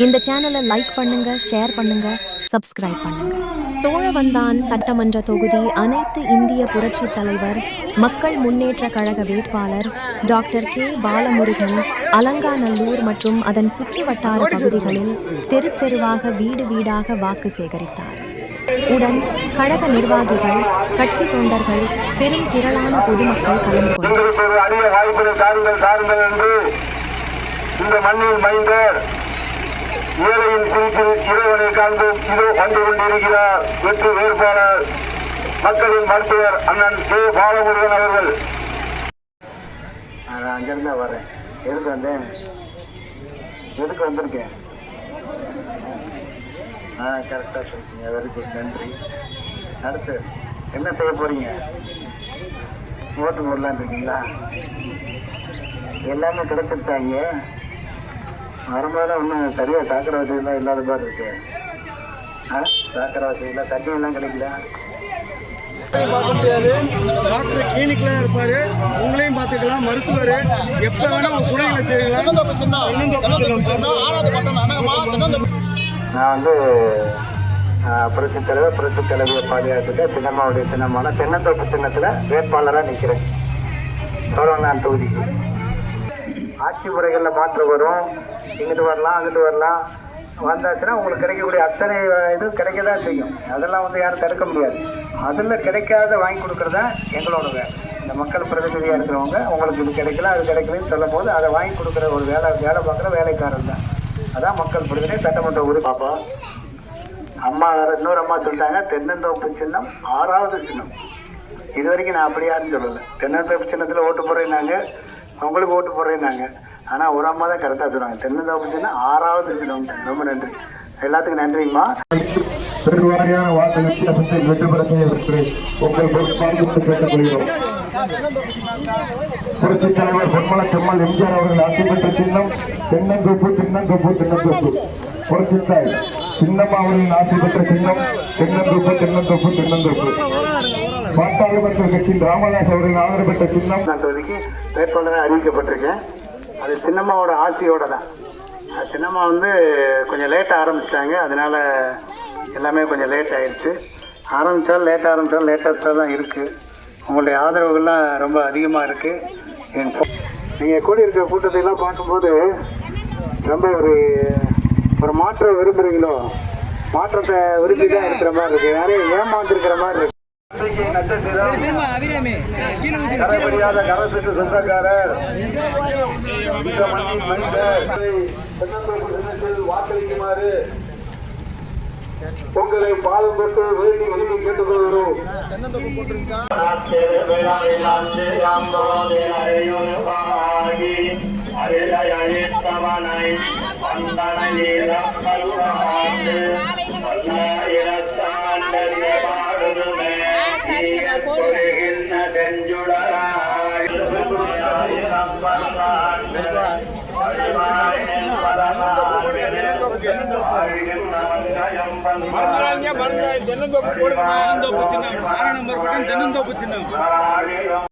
இந்த சேனலை லைக் பண்ணுங்க, ஷேர் பண்ணுங்க, சப்ஸ்கிரைப் பண்ணுங்க. சோழவந்தான் சட்டமன்ற தொகுதி அனைத்து இந்திய புரட்சித் தலைவர் மக்கள் முன்னேற்ற கழக வேட்பாளர் டாக்டர் கே. பாலமுருகன் அலங்காநல்லூர் மற்றும் அதன் சுற்றுவட்டார பகுதிகளில் தெரு தெருவாக வீடு வீடாக வாக்கு சேகரித்தார். உடன் கழக நிர்வாகிகள், கட்சி தொண்டர்கள், பெரும் திரளான பொதுமக்கள் கலந்து கொண்டனர். ஏழையின் சிரிப்பில் இறைவனை காண்போம் இதோ வந்து கொண்டிருக்கிறார் வெற்றி வேட்பாளர் மக்களின் மருத்துவர் அண்ணன் கே. பாலமுருகன் அவர்கள். நான் அங்கிருந்தா வரேன். எதுக்கு வந்தேன்? எதுக்கு வந்திருக்கேன்? கரெக்டாக சொல்லிட்டீங்க. வெரி குட், நன்றி. அடுத்து என்ன செய்ய போறீங்க? ஓட்டு போடலான்னு இருக்கீங்களா? எல்லாமே கிடைச்சிருச்சாங்க. வரும்போது ஒன்றும் சரியாக சாக்கடை வசதியெல்லாம் இல்லாத மாதிரி இருக்கு. சாக்கடை வசதியெல்லாம் தண்ணி எல்லாம் கிடைக்கல. பார்க்க முடியாது. டாக்டர் கிளினிக்ல இருப்பாரு, உங்களையும் பார்த்துக்கலாம். மருத்துவர் எப்ப வேணா குறைகளை செய்யலாம். நான் வந்து புரட்சி தலைவர் புரட்சி தலைவியை பாதுகாத்துட்டு சின்னம்மாவுடைய சின்னமான தென்னந்தோப்பு சின்னத்தில் வேட்பாளராக நிற்கிறேன். சோழவந்தான் தொகுதிக்கு ஆட்சி முறைகளில் மாற்றம் வரும். இங்கிட்டு வரலாம், அங்கிட்டு வரலாம். வந்தாச்சுன்னா உங்களுக்கு கிடைக்கக்கூடிய அத்தனை இது கிடைக்க தான் செய்யும். அதெல்லாம் வந்து யாரும் தடுக்க முடியாது. அதில் கிடைக்காத வாங்கி கொடுக்குறதா எங்களோட வேலை. இந்த மக்கள் பிரதிநிதியாக இருக்கிறவங்க உங்களுக்கு இது கிடைக்கல, அது கிடைக்கலன்னு சொல்லும் போது அதை வாங்கி கொடுக்குற ஒரு வேலை பார்க்குற வேலைக்காரர் தான். அதான் மக்கள் பிரதிநிதி சட்டமன்ற உறுப்பு. பாப்பா அம்மா இன்னொரு அம்மா சொல்லிட்டாங்க, தென்னந்தோப்பு சின்னம் 6வது சின்னம். இது வரைக்கும் நான் அப்படி யாருன்னு சொல்லலை. தென்னந்தோப்பு சின்னத்தில் ஓட்டு போடுறேன்னாங்க, உங்களுக்கு ஓட்டு போடுறேன்னாங்க. ஆனால் ஒரு அம்மா தான் கரெக்டாக சொல்லுவாங்க. தென்னந்தோப்பு சின்னம் 6வது சின்னம். ரொம்ப நன்றி, எல்லாத்துக்கும் நன்றிங்கம்மா. பெருவாரியான வாக்கு வித்தியாசத்தை வெற்றி பெற உங்கள் கேட்டுக்கொள்கிறோம். புரட்சித் தலைவர் பொன்மல செம்மல் எம்ஜிஆர் அவர்கள் ஆட்சி பெற்ற சின்னம் தென்னந்தோப்பு தென்னந்தோப்பு தென்னந்தோப்பு. புரட்சித் தாய் சின்னம்மா அவர்களின் ஆட்சி பெற்ற சின்னம் தென்னந்தோப்பு தென்னந்தோப்பு தென்னந்தோப்பு. பாட்டாளுமன்ற கட்சியின் ராமதாஸ் அவர்களின் ஆதரவு பெற்ற சின்னம் நான் தொகுதிக்கு வேட்பாளராக அறிவிக்கப்பட்டிருக்கேன். அது சின்னம்மாவோட ஆசையோட தான். சின்னம்மா வந்து கொஞ்சம் லேட்டாக ஆரம்பிச்சிட்டாங்க. அதனால எல்லாமே கொஞ்சம் லேட் ஆயிடுச்சு. ஆரம்பித்தாலும் லேட்டஸ்டாக தான் இருக்குது. உங்களுடைய ஆதரவுகள்லாம் ரொம்ப அதிகமாக இருக்குது. நீங்கள் கூடி இருக்கிற கூட்டத்தையெல்லாம் பார்க்கும்போது ரொம்ப ஒரு மாற்றம் விரும்புகிறீங்களோ, மாற்றத்தை விரும்பி தான் இருக்கிற மாதிரி இருக்குது. யாரையும் ஏமாந்துருக்கிற மாதிரி இருக்குது. கரைபடியாத கரத்துக்கு சொந்தக்காரர் இந்த மண்ணின் மனிதர் வாக்களிக்குமாறு உங்களை பாதம் பெற்று வேண்டி விரும்பி கேட்டுக்கொள்கிறோம். தென்னந்தோப்பு சின்னம் 6 நம்பர் தென்னந்தோப்பு சின்னம்.